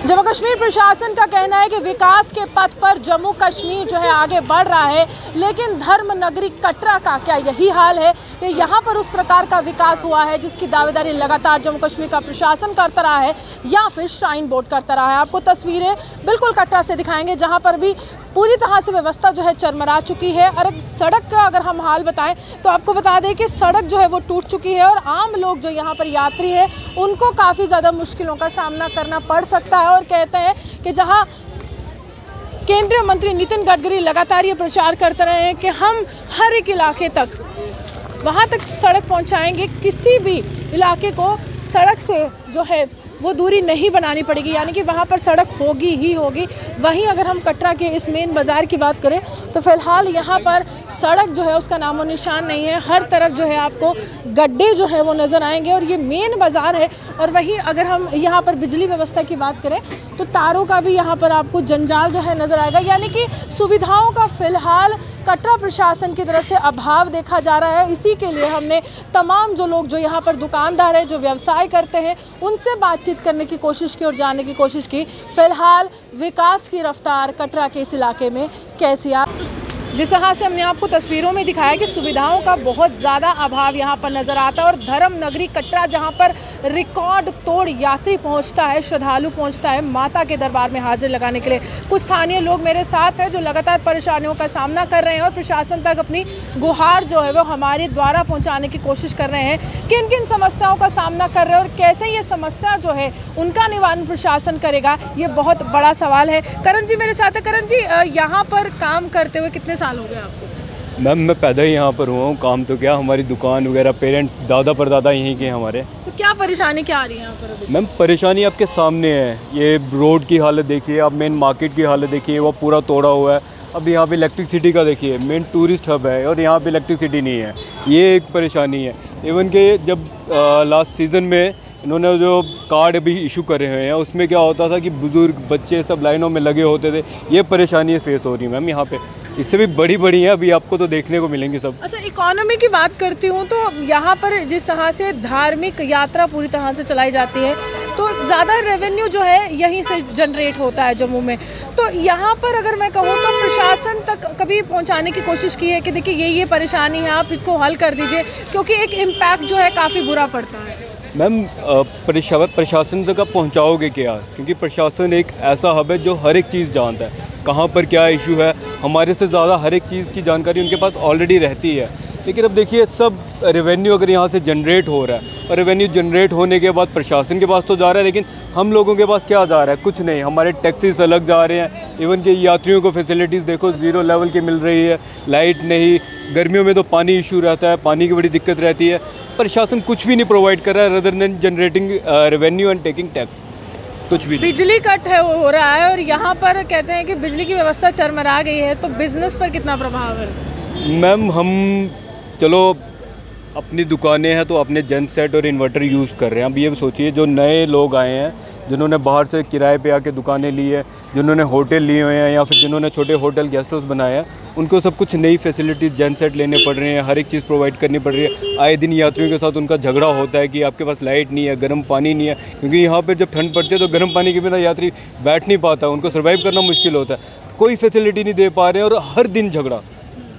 जम्मू कश्मीर प्रशासन का कहना है कि विकास के पथ पर जम्मू कश्मीर जो है आगे बढ़ रहा है, लेकिन धर्म नगरी कटरा का क्या यही हाल है कि यहाँ पर उस प्रकार का विकास हुआ है जिसकी दावेदारी लगातार जम्मू कश्मीर का प्रशासन करता रहा है या फिर श्राइन बोर्ड करता रहा है। आपको तस्वीरें बिल्कुल कटरा से दिखाएंगे जहाँ पर भी पूरी तरह से व्यवस्था जो है चरमरा चुकी है। और सड़क का अगर हम हाल बताएं तो आपको बता दें कि सड़क जो है वो टूट चुकी है और आम लोग जो यहाँ पर यात्री है उनको काफ़ी ज़्यादा मुश्किलों का सामना करना पड़ सकता है। और कहते हैं कि जहाँ केंद्रीय मंत्री नितिन गडकरी लगातार ये प्रचार करते रहे हैं कि हम हर एक इलाके तक वहाँ तक सड़क पहुँचाएंगे, किसी भी इलाके को सड़क से जो है वो दूरी नहीं बनानी पड़ेगी, यानी कि वहाँ पर सड़क होगी ही होगी। वहीं अगर हम कटरा के इस मेन बाज़ार की बात करें तो फ़िलहाल यहाँ पर सड़क जो है उसका नामो निशान नहीं है। हर तरफ जो है आपको गड्ढे जो है वो नज़र आएंगे और ये मेन बाज़ार है। और वहीं अगर हम यहाँ पर बिजली व्यवस्था की बात करें तो तारों का भी यहाँ पर आपको जंजाल जो है नज़र आएगा, यानी कि सुविधाओं का फ़िलहाल कटरा प्रशासन की तरफ से अभाव देखा जा रहा है। इसी के लिए हमने तमाम जो लोग जो यहाँ पर दुकानदार हैं, जो व्यवसाय करते हैं, उनसे बातचीत करने की कोशिश की और जानने की कोशिश की फ़िलहाल विकास की रफ्तार कटरा के इस इलाके में कैसी आ। जिस तरह से हमने आपको तस्वीरों में दिखाया कि सुविधाओं का बहुत ज़्यादा अभाव यहाँ पर नज़र आता है और धर्म नगरी कटरा जहाँ पर रिकॉर्ड तोड़ यात्री पहुँचता है, श्रद्धालु पहुँचता है माता के दरबार में हाजिर लगाने के लिए। कुछ स्थानीय लोग मेरे साथ हैं जो लगातार परेशानियों का सामना कर रहे हैं और प्रशासन तक अपनी गुहार जो है वो हमारे द्वारा पहुँचाने की कोशिश कर रहे हैं। किन किन समस्याओं का सामना कर रहे हैं और कैसे ये समस्या जो है उनका निवारण प्रशासन करेगा, ये बहुत बड़ा सवाल है। करण जी मेरे साथ है। करण जी, यहाँ पर काम करते हुए कितने साल हो गए आपको? मैम मैं पैदा ही यहाँ पर हुआ हूँ। काम तो क्या, हमारी दुकान वगैरह पेरेंट्स दादा परदादा यहीं के हमारे। तो क्या परेशानी क्या आ रही है यहाँ पर अभी? मैम परेशानी आपके सामने है, ये रोड की हालत देखिए, आप मेन मार्केट की हालत देखिए, वो पूरा तोड़ा हुआ है। अब यहाँ पे इलेक्ट्रिसिटी का देखिए, मेन टूरिस्ट हब है और यहाँ पे इलेक्ट्रिसिटी नहीं है, ये एक परेशानी है। इवन के जब लास्ट सीज़न में इन्होंने जो कार्ड अभी इशू करे हुए हैं उसमें क्या होता था कि बुज़ुर्ग बच्चे सब लाइनों में लगे होते थे, ये परेशानी फेस हो रही है मैम यहाँ पे। इससे भी बड़ी हैं, अभी आपको तो देखने को मिलेंगी सब। अच्छा, इकोनॉमी की बात करती हूँ तो यहाँ पर जिस तरह से धार्मिक यात्रा पूरी तरह से चलाई जाती है तो ज़्यादा रेवेन्यू जो है यहीं से जनरेट होता है जम्मू में। तो यहाँ पर अगर मैं कहूँ तो प्रशासन तक कभी पहुँचाने की कोशिश की है कि देखिए ये परेशानी है, आप इसको हल कर दीजिए, क्योंकि एक इम्पैक्ट जो है काफ़ी बुरा पड़ता है। मैम प्रशासन तक आप पहुंचाओगे क्या, क्योंकि प्रशासन एक ऐसा हब है जो हर एक चीज़ जानता है, कहाँ पर क्या इशू है, हमारे से ज़्यादा हर एक चीज़ की जानकारी उनके पास ऑलरेडी रहती है। लेकिन अब देखिए सब रेवेन्यू अगर यहाँ से जनरेट हो रहा है और रेवेन्यू जनरेट होने के बाद प्रशासन के पास तो जा रहा है, लेकिन हम लोगों के पास क्या जा रहा है? कुछ नहीं। हमारे टैक्सीज अलग जा रहे हैं, इवन के यात्रियों को फैसिलिटीज़ देखो 0 लेवल की मिल रही है, लाइट नहीं, गर्मियों में तो पानी इशू रहता है, पानी की बड़ी दिक्कत रहती है। प्रशासन कुछ भी नहीं प्रोवाइड कर रहा है rather than generating revenue and taking tax, कुछ भी। बिजली कट है हो रहा है और यहाँ पर कहते हैं कि बिजली की व्यवस्था चरमरा गई है, तो बिजनेस पर कितना प्रभाव है? मैम हम चलो अपनी दुकानें हैं तो अपने जन सेट और इन्वर्टर यूज़ कर रहे हैं। अब ये सोचिए जो नए लोग आए हैं, जिन्होंने बाहर से किराए पे आके दुकानें ली है, जिन्होंने होटल लिए हुए हैं या फिर जिन्होंने छोटे होटल गेस्ट हाउस बनाए हैं, उनको सब कुछ नई फैसिलिटीज़ जन सेट लेने पड़ रहे हैं, हर एक चीज़ प्रोवाइड करनी पड़ रही है। आए दिन यात्रियों के साथ उनका झगड़ा होता है कि आपके पास लाइट नहीं है, गर्म पानी नहीं है, क्योंकि यहाँ पर जब ठंड पड़ती है तो गर्म पानी के बिना यात्री बैठ नहीं पाता, उनको सर्वाइव करना मुश्किल होता है। कोई फैसिलिटी नहीं दे पा रहे हैं और हर दिन झगड़ा।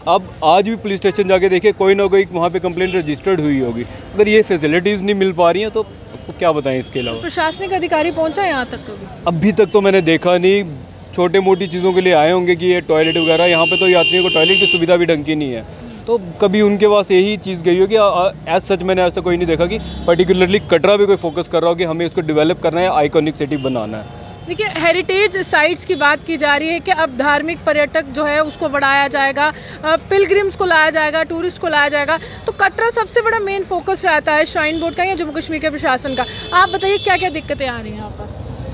अब आज भी पुलिस स्टेशन जाके देखिए, कोई ना कोई वहाँ पे कंप्लेंट रजिस्टर्ड हुई होगी। अगर ये फैसिलिटीज़ नहीं मिल पा रही हैं तो आपको क्या बताएं इसके अलावा। प्रशासनिक अधिकारी पहुँचा यहाँ तक कभी? अभी तक तो मैंने देखा नहीं। छोटे मोटी चीज़ों के लिए आए होंगे कि ये टॉयलेट वगैरह, यहाँ पे तो यात्रियों को टॉयलेट की सुविधा भी ढंग की नहीं है, तो कभी उनके पास यही चीज़ गई हो कि एज सच मैंने आज तक कोई नहीं देखा कि पर्टिकुलरली कटरा भी कोई फोकस कर रहा हो कि हमें इसको डेवलप करना है, आइकॉनिक सिटी बनाना है। देखिए, हेरिटेज साइट्स की बात की जा रही है कि अब धार्मिक पर्यटक जो है उसको बढ़ाया जाएगा, पिलग्रिम्स को लाया जाएगा, टूरिस्ट को लाया जाएगा। तो कटरा सबसे बड़ा मेन फोकस रहता है श्राइन बोर्ड का या जम्मू कश्मीर के प्रशासन का। आप बताइए क्या क्या दिक्कतें आ रही हैं यहाँ पर?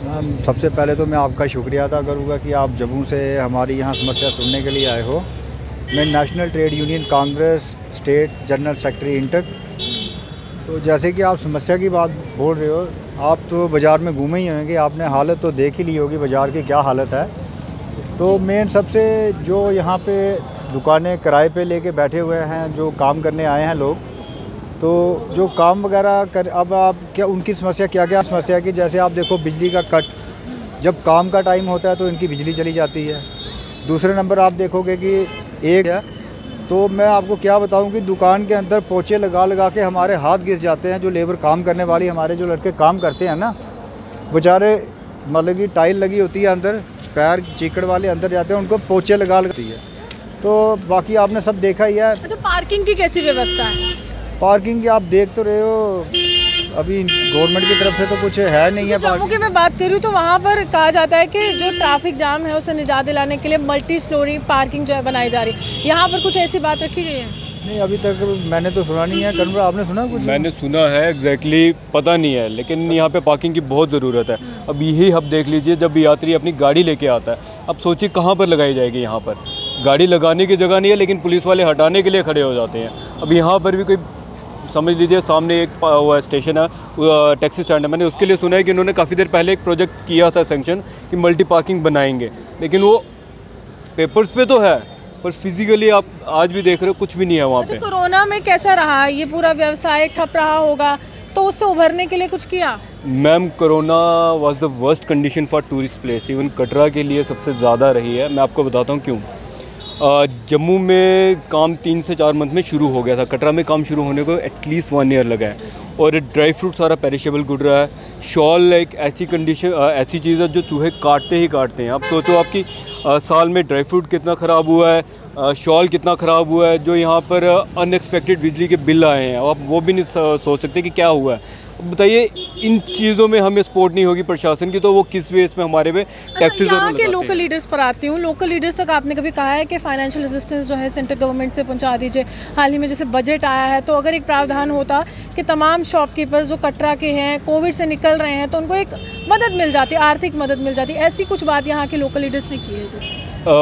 मैम सबसे पहले तो मैं आपका शुक्रिया अदा करूँगा कि आप जम्मू से हमारी यहाँ समस्या सुनने के लिए आए हो। मैं national trade union Congress state general secretary INTUC. तो जैसे कि आप समस्या की बात बोल रहे हो, आप तो बाज़ार में घूमे ही होंगे, आपने हालत तो देख ही ली होगी बाज़ार की क्या हालत है। तो मेन सबसे जो यहाँ पे दुकानें किराए पे लेके बैठे हुए हैं, जो काम करने आए हैं लोग, तो जो काम वगैरह कर, अब आप क्या उनकी समस्या क्या क्या समस्या है कि जैसे आप देखो बिजली का कट, जब काम का टाइम होता है तो इनकी बिजली चली जाती है। दूसरे नंबर आप देखोगे कि एक है, तो मैं आपको क्या बताऊं कि दुकान के अंदर पोछे लगा लगा के हमारे हाथ गिर जाते हैं। जो लेबर काम करने वाली हमारे जो लड़के काम करते हैं ना, बेचारे मतलब कि टाइल लगी होती है अंदर, पैर चीकड़ वाले अंदर जाते हैं, उनको पोछे लगा लगती है। तो बाकी आपने सब देखा ही है। अच्छा, पार्किंग की कैसी व्यवस्था है? पार्किंग की आप देख तो रहे हो, अभी गवर्नमेंट की तरफ से तो कुछ है नहीं है। जम्मू की मैं बात करूँ तो वहाँ पर कहा जाता है कि जो ट्रैफिक जाम है उसे निजात दिलाने के लिए मल्टी स्टोरी पार्किंग जो है बनाई जा रही है। यहाँ पर कुछ ऐसी बात रखी गई है? नहीं, अभी तक मैंने तो सुना नहीं है। कन्वर, आपने सुना कुछ? मैंने सुना है, एग्जैक्टली पता नहीं है, लेकिन यहाँ पे पार्किंग की बहुत ज़रूरत है। अब यही हब देख लीजिए, जब यात्री अपनी गाड़ी लेके आता है, अब सोचिए कहाँ पर लगाई जाएगी। यहाँ पर गाड़ी लगाने की जगह नहीं है, लेकिन पुलिस वाले हटाने के लिए खड़े हो जाते हैं। अब यहाँ पर भी कोई समझ लीजिए, सामने एक वो स्टेशन है, टैक्सी स्टैंड है, मैंने उसके लिए सुना है कि उन्होंने काफ़ी देर पहले एक प्रोजेक्ट किया था सेंक्शन कि मल्टी पार्किंग बनाएंगे, लेकिन वो पेपर्स पे तो है, पर फिजिकली आप आज भी देख रहे हो कुछ भी नहीं है वहाँ पे। कोरोना में कैसा रहा ये पूरा व्यवसाय? ठप रहा होगा, तो उससे उभरने के लिए कुछ किया? Ma'am, corona was the worst condition for tourist place, even Katra के लिए सबसे ज़्यादा रही है। मैं आपको बताता हूँ क्यों। जम्मू में काम 3 से 4 मंथ में शुरू हो गया था, कटरा में काम शुरू होने को एटलीस्ट 1 ईयर लगा है, और ड्राई फ्रूट सारा पेरिशेबल गुड रहा है। शॉल एक ऐसी कंडीशन, ऐसी चीज़ है जो चूहे काटते ही काटते हैं। आप सोचो आपकी साल में ड्राई फ्रूट कितना ख़राब हुआ है, शॉल कितना ख़राब हुआ है, जो यहाँ पर अनएक्सपेक्टेड बिजली के बिल आए हैं, आप वो भी नहीं सोच सकते कि क्या हुआ है। बताइए, इन चीज़ों में हमें सपोर्ट नहीं होगी प्रशासन की, तो वो किस बेस पे हमारे पे टैक्सेस यहाँ के लोकल लीडर्स पर आती हूँ। लोकल लीडर्स तक आपने कभी कहा है कि फाइनेंशियल असिस्टेंस जो है सेंट्रल गवर्नमेंट से पहुँचा दीजिए? हाल ही में जैसे बजट आया है, तो अगर एक प्रावधान होता कि तमाम शॉपकीपर्स जो कटरा के हैं, कोविड से निकल रहे हैं, तो उनको एक मदद मिल जाती, आर्थिक मदद मिल जाती, ऐसी कुछ बात यहाँ के लोकल लीडर्स ने की है कुछ?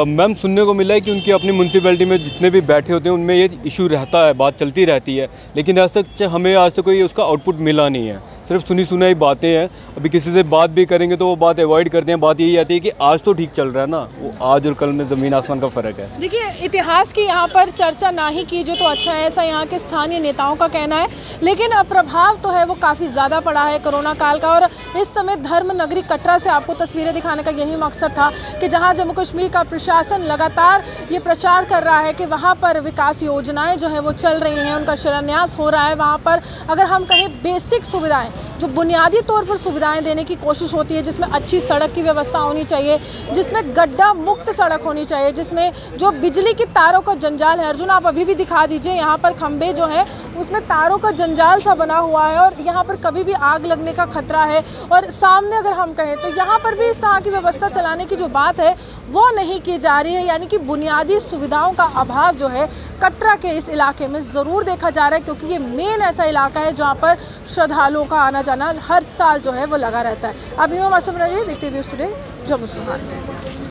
मैम, सुनने को मिला है कि उनकी अपनी म्यूनसिपैलिटी में जितने भी बैठे होते हैं उनमें ये इशू रहता है, बात चलती रहती है, लेकिन आज तक हमें आज तक कोई उसका आउटपुट मिला नहीं है। सिर्फ सुनी सुनाई बातें हैं। अभी किसी से बात भी करेंगे तो वो बात अवॉइड करते हैं। बात यही आती है कि आज तो ठीक चल रहा है ना, वो आज और कल में ज़मीन आसमान का फ़र्क है। देखिए, इतिहास की यहाँ पर चर्चा ना ही कीजिए तो अच्छा है, ऐसा यहाँ के स्थानीय नेताओं का कहना है, लेकिन प्रभाव तो है वो काफ़ी ज़्यादा पड़ा है कोरोना काल का। और इस समय धर्म नगरी कटरा से आपको तस्वीरें दिखाने का यही मकसद था कि जहाँ जम्मू कश्मीर का प्रशासन लगातार ये प्रचार कर रहा है कि वहाँ पर विकास योजनाएं जो है वो चल रही हैं, उनका शिलान्यास हो रहा है। वहाँ पर अगर हम कहें बेसिक सुविधाएं, जो बुनियादी तौर पर सुविधाएं देने की कोशिश होती है, जिसमें अच्छी सड़क की व्यवस्था होनी चाहिए, जिसमें गड्ढा मुक्त सड़क होनी चाहिए, जिसमें जो बिजली की तारों का जंजाल है, अर्जुन आप अभी भी दिखा दीजिए, यहाँ पर खंभे जो है उसमें तारों का जंजाल सा बना हुआ है और यहाँ पर कभी भी आग लगने का खतरा है। और सामने अगर हम कहें तो यहाँ पर भी इस तरह की व्यवस्था चलाने की जो बात है वो नहीं की जा रही है, यानी कि बुनियादी सुविधाओं का अभाव जो है कटरा के इस इलाके में ज़रूर देखा जा रहा है, क्योंकि ये मेन ऐसा इलाका है जहाँ पर श्रद्धालुओं का आना जाना हर साल जो है वो लगा रहता है। अब यूँ हमारे सामने देखते हुए टुडे जम्मू से।